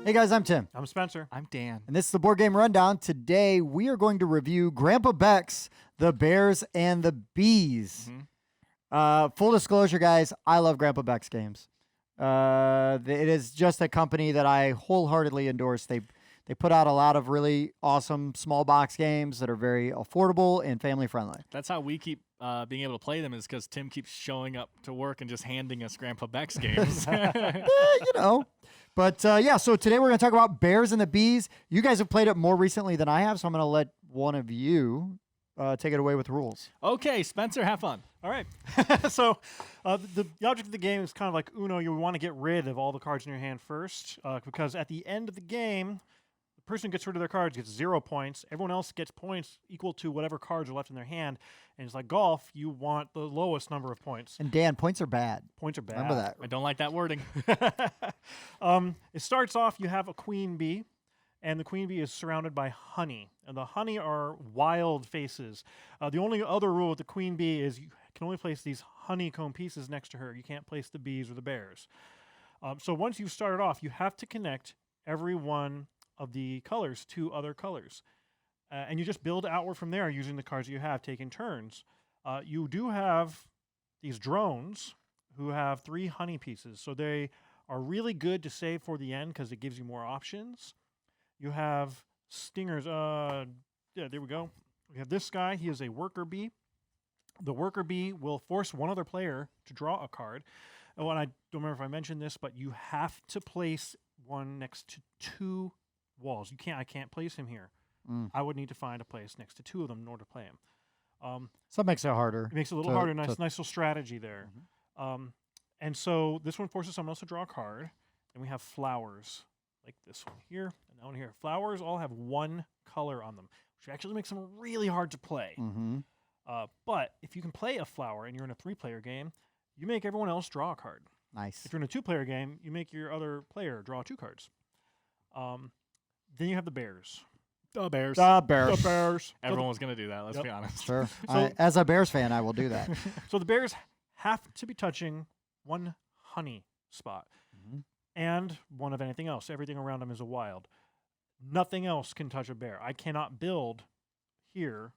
Hey guys, I'm Tim. I'm Spencer. I'm Dan. And this is the Board Game Rundown. Today we are going to review Grandpa Beck's The Bears and the Bees. Full disclosure, guys, I love Grandpa Beck's games. It is just a company that I wholeheartedly endorse. They put out a lot of really awesome small box games that are very affordable and family friendly. That's how we keep being able to play them, is because Tim keeps showing up to work and just handing us Grandpa Beck's games. You know. But yeah, so today we're going to talk about Bears and the Bees. You guys have played it more recently than I have, so I'm going to let one of you take it away with the rules. Okay, Spencer, have fun. All right. So the object of the game is kind of like Uno. You want to get rid of all the cards in your hand first, because at the end of the game, the person who gets rid of their cards gets 0 points. Everyone else gets points equal to whatever cards are left in their hand. And it's like golf. You want the lowest number of points. And Dan, points are bad. Points are bad. Remember that. I don't like that wording. It starts off, you have a queen bee, and the queen bee is surrounded by honey. And the honey are wild faces. The only other rule with the queen bee is you can only place these honeycomb pieces next to her. You can't place the bees or the bears. So once you've started off, you have to connect every one of the colors to other colors. And you just build outward from there using the cards you have, taking turns. You do have these drones who have 3 honey pieces. So they are really good to save for the end because it gives you more options. You have stingers. Yeah, there we go. We have this guy. He is a worker bee. The worker bee will force one other player to draw a card. Oh, and I don't remember if I mentioned this, but you have to place one next to 2 walls. I can't place him here. I would need to find a place next to 2 of them in order to play him. So it makes it harder. It makes it a little harder. Nice little strategy there. And so this one forces someone else to draw a card. And we have flowers like this one here and that one here. Flowers all have 1 color on them, which actually makes them really hard to play. But if you can play a flower and you're in a 3-player game, you make everyone else draw a card. Nice. If you're in a 2-player game, you make your other player draw 2 cards. Then you have the bears. The Bears. The Bears. The bears. Everyone was going to do that, let's be honest. Sure. So- As a Bears fan, I will do that. So the bears have to be touching 1 honey spot and 1 of anything else. Everything around them is a wild. Nothing else can touch a bear. I cannot build here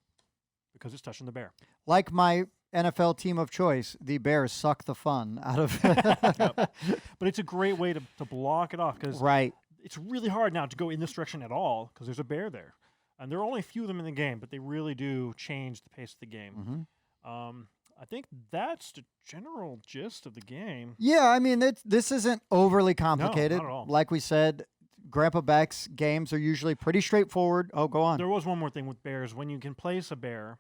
because it's touching the bear. Like my NFL team of choice, the Bears suck the fun out of But it's a great way to block it off because Right. it's really hard now to go in this direction at all because there's a bear there. And there are only a few of them in the game, but they really do change the pace of the game. I think that's the general gist of the game. Yeah, I mean, this isn't overly complicated. not at all. Like we said, Grandpa Beck's games are usually pretty straightforward. Oh, go on. There was one more thing with bears. When you can place a bear,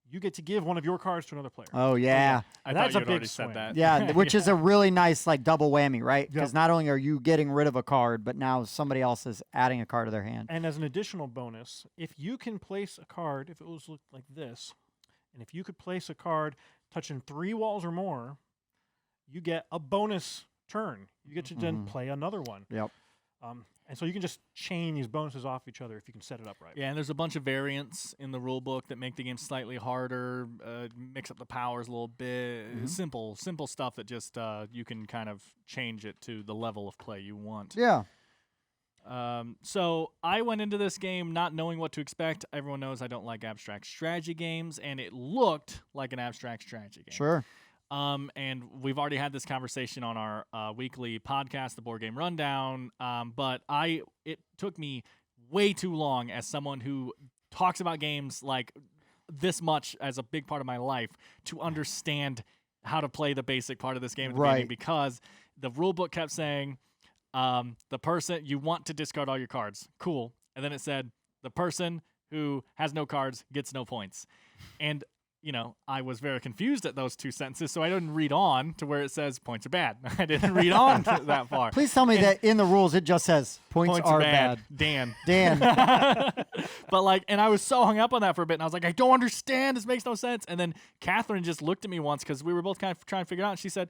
you get to give one of your cards to another player. Oh, yeah. I That's thought a you had already big said swing. that. Yeah, which is a really nice like double whammy, right? Because Yep. not only are you getting rid of a card, but now somebody else is adding a card to their hand. And as an additional bonus, if you can place a card, if it was looked like this, and if you could place a card touching 3 walls or more, you get a bonus turn. You get to then play another one. Yep. And so you can just chain these bonuses off each other if you can set it up right. Yeah, and there's a bunch of variants in the rule book that make the game slightly harder, mix up the powers a little bit. Simple stuff that just you can kind of change it to the level of play you want. Yeah. So I went into this game not knowing what to expect. Everyone knows I don't like abstract strategy games, and it looked like an abstract strategy game. Sure. And we've already had this conversation on our weekly podcast, the Board Game Rundown. But it took me way too long as someone who talks about games like this much as a big part of my life to understand how to play the basic part of this game at the beginning, because the rule book kept saying the person you want to discard all your cards. Cool. And then it said the person who has no cards gets no points. And I was very confused at those 2 sentences, so I didn't read on to where it says points are bad. I didn't read on to that far. Please tell me that in the rules it just says points are bad. Dan. Dan. And I was so hung up on that for a bit, and I was like, I don't understand. This makes no sense. And then Catherine just looked at me once because we were both kind of trying to figure it out, and she said,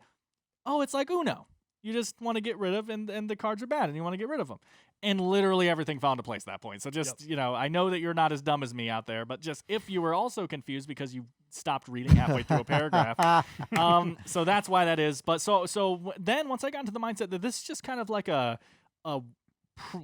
oh, it's like Uno. You just want to get rid of, and the cards are bad, and you want to get rid of them. And literally everything fell into place at that point. So just, I know that you're not as dumb as me out there, but just if you were also confused because you stopped reading halfway through a paragraph. So that's why that is. But so then once I got into the mindset that this is just kind of like a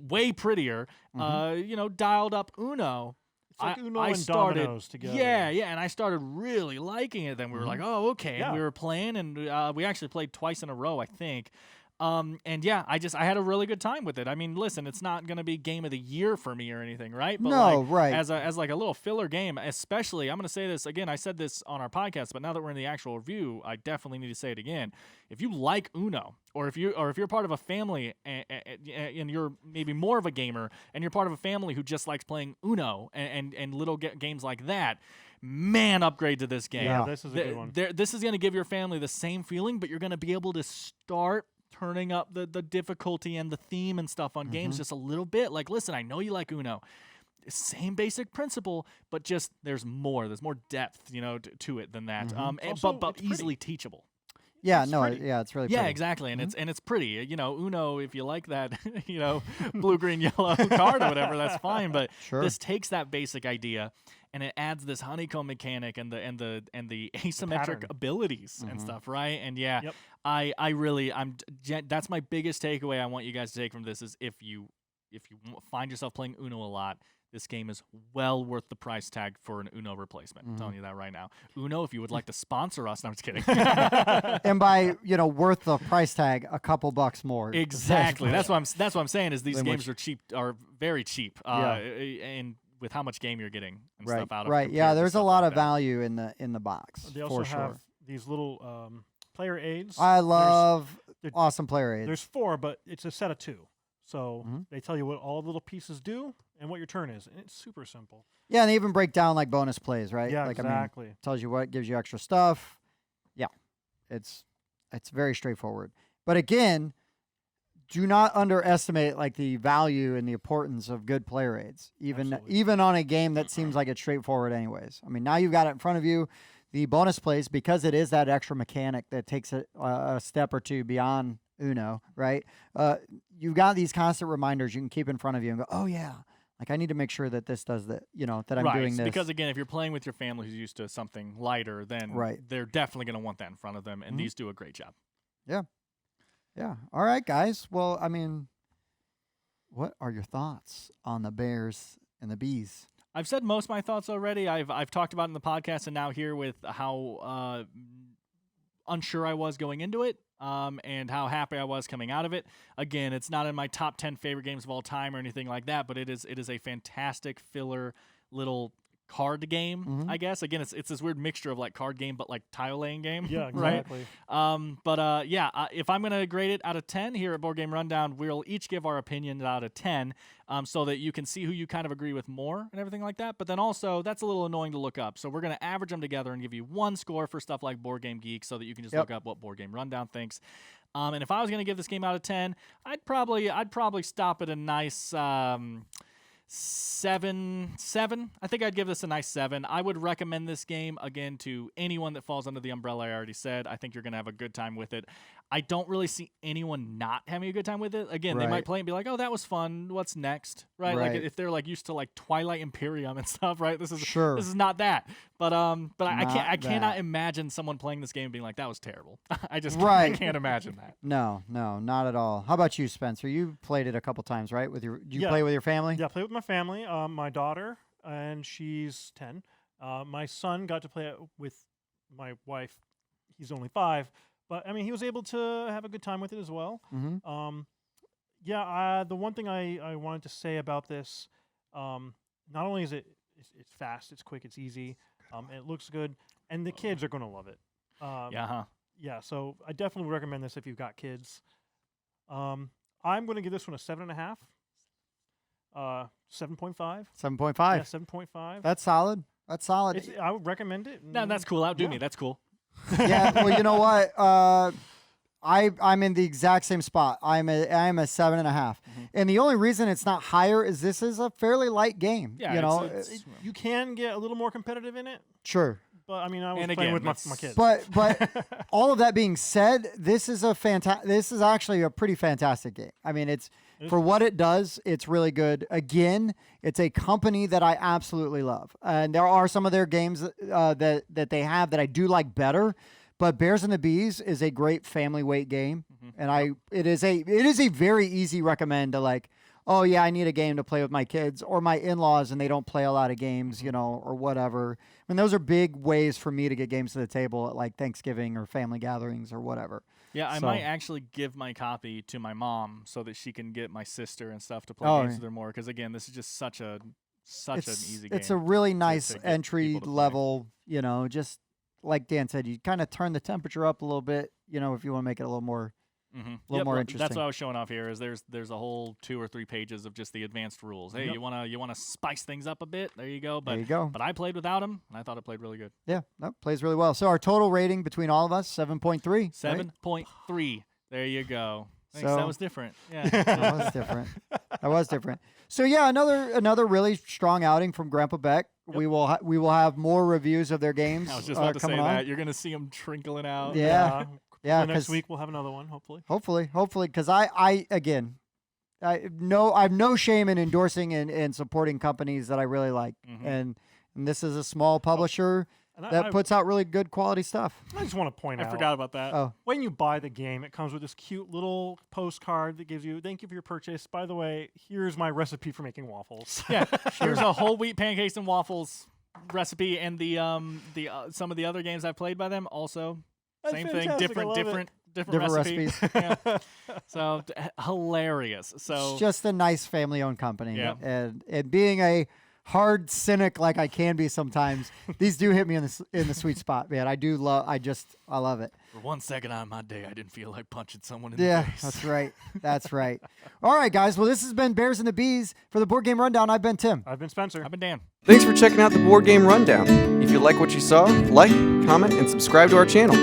way prettier. Dialed up Uno. It's like Uno and dominoes together. Yeah, and I started really liking it. Then we were like, oh, okay. Yeah. And we were playing, and we actually played twice in a row, I think. And yeah, I had a really good time with it. I mean, listen, it's not gonna be game of the year for me or anything, right? But No, like, right. As like a little filler game, especially, I'm gonna say this again. I said this on our podcast, but now that we're in the actual review, I definitely need to say it again. If you like Uno, or if you're part of a family and you're maybe more of a gamer, and you're part of a family who just likes playing Uno and little games like that. Man, upgrade to this game. Yeah, this is a good one. This is going to give your family the same feeling, but you're going to be able to start turning up the difficulty and the theme and stuff on games just a little bit. Like, listen, I know you like Uno. Same basic principle, but just there's more. There's more depth, to it than that. But easily teachable. Yeah, It's no, pretty. yeah, it's really Yeah, pretty. exactly, and it's pretty. Uno, if you like that, blue, green, yellow card or whatever, that's fine. But Sure. this takes that basic idea and it adds this honeycomb mechanic and the asymmetric pattern. abilities and stuff, right? And yeah, Yep. that's my biggest takeaway. I want you guys to take from this is if you find yourself playing Uno a lot. This game is well worth the price tag for an Uno replacement. I'm telling you that right now. Uno, if you would like to sponsor us, no, I'm just kidding. And by worth the price tag, a couple bucks more. Exactly. That's what I'm saying. Is these Than games are very cheap. And with how much game you're getting and Right. stuff out of Right. compared Yeah. to There's a stuff lot like of that. value in the box. They also for sure. have these little player aids. I love there- awesome player aids. There's 4, but it's a set of 2. So Mhm. they tell you what all the little pieces do and what your turn is, and it's super simple. Yeah, and they even break down like bonus plays, right? Yeah, like, exactly. tells you what gives you extra stuff. Yeah, it's very straightforward. But again, do not underestimate like the value and the importance of good player aids, Absolutely. even on a game that seems like it's straightforward anyways. I mean, now you've got it in front of you. The bonus plays, because it is that extra mechanic that takes it a step or two beyond Uno, right? You've got these constant reminders you can keep in front of you and go, oh yeah, like I need to make sure that this does that, that I'm Right, doing this. because again, if you're playing with your family who's used to something lighter, then Right. they're definitely going to want that in front of them, and these do a great job. Yeah. All right, guys. Well, I mean, what are your thoughts on the Bears and the Bees? I've said most of my thoughts already. I've talked about it in the podcast and now here with how unsure I was going into it, and how happy I was coming out of it. Again, it's not in my top 10 favorite games of all time or anything like that, but it is a fantastic filler little card game, I guess. Again, it's this weird mixture of like card game but like tile laying game. Yeah, right? exactly. If I'm gonna grade it out of 10 here at Board Game Rundown, we'll each give our opinion out of 10, so that you can see who you kind of agree with more and everything like that. But then also that's a little annoying to look up, so we're gonna average them together and give you one score for stuff like Board Game Geek, so that you can just look up what Board Game Rundown thinks. And if I was gonna give this game out of 10, I'd probably stop at a nice 7. I think I'd give this a nice 7. I would recommend this game again to anyone that falls under the umbrella I already said. I think you're gonna have a good time with it. I don't really see anyone not having a good time with it. Again, they Right. might play and be like, "Oh, that was fun. What's next?" Right? Like Right. if they're like used to like Twilight Imperium and stuff, right? This Sure. is not that. But I Not cannot that. imagine someone playing this game and being like, "That was terrible." I just Right. can't imagine that. No, not at all. How about you, Spencer? You played it a couple times, right? Do you Yeah. play with your family? Yeah, I play with my family. My daughter, and she's 10. My son got to play it with my wife. He's only 5, but I mean, he was able to have a good time with it as well. Mm-hmm. The one thing I wanted to say about this, not only is it's fast, it's quick, it's easy, it looks good, and the kids are going to love it. Yeah, so I definitely would recommend this if you've got kids. I'm going to give this one a 7.5. 7.5. 7.5. Yeah, 7.5. That's solid. That's solid. I would recommend it. No, that's cool. Outdo Yeah. me. That's cool. Yeah. Well, you know what? I'm in the exact same spot. I'm a 7.5, and the only reason it's not higher is this is a fairly light game. Yeah, you know, it's- You can get a little more competitive in it, sure. but I mean, I was And playing again, with my that's- kids. But all of that being said, this is actually a pretty fantastic game. I mean, it's for what it does, it's really good. Again, it's a company that I absolutely love, and there are some of their games that they have that I do like better. But Bears and the Bees is a great family weight game, and it is a very easy recommend to like. oh yeah, I need a game to play with my kids or my in-laws and they don't play a lot of games, or whatever. I mean, those are big ways for me to get games to the table at like Thanksgiving or family gatherings or whatever. Yeah, I So- might actually give my copy to my mom so that she can get my sister and stuff to play Oh, games yeah. with her more. Because again, this is just such an easy game. It's a really nice get entry people to play. level, just like Dan said, you kind of turn the temperature up a little bit, if you want to make it a little more more That's interesting. what I was showing off here. Is there's a whole 2 or 3 pages of just the advanced rules. Hey, Yep. you wanna spice things up a bit? There you go. But There you go. but I played without him, and I thought it played really good. Yeah, that plays really well. So our total rating between all of us, 7.3. 7.3. There you go. Thanks. So- That was different. Yeah. That was different. That was different. So yeah, another really strong outing from Grandpa Beck. Yep. We will have more reviews of their games. I was just about to say coming on. that. You're gonna see them trickling out. Yeah. Yeah, Next 'cause- week we'll have another one, hopefully. Hopefully, because I have no shame in endorsing and supporting companies that I really like, and this is a small publisher And that puts out really good quality stuff. I just want to point I out. forgot about that. Oh, When you buy the game, it comes with this cute little postcard that gives you, thank you for your purchase. By the way, here's my recipe for making waffles. Yeah. Here's a whole wheat pancakes and waffles recipe, and the some of the other games I've played by them also That's same thing, fantastic. I love it. different recipe. recipes. Yeah. So hilarious. So It's just a nice family-owned company, Yeah. and being a hard cynic like I can be sometimes, these do hit me in the sweet spot, man. I love it. for one second out of my day, I didn't feel like punching someone in Yeah, the face. that's right. That's right. All right, guys. Well, this has been Bears and the Bees for the Board Game Rundown. I've been Tim. I've been Spencer. I've been Dan. Thanks for checking out the Board Game Rundown. If you like what you saw, like, comment, and subscribe to our channel.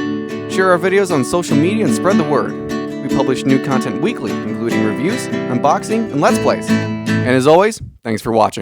Share our videos on social media and spread the word. We publish new content weekly, including reviews, unboxing, and Let's Plays. And as always, thanks for watching.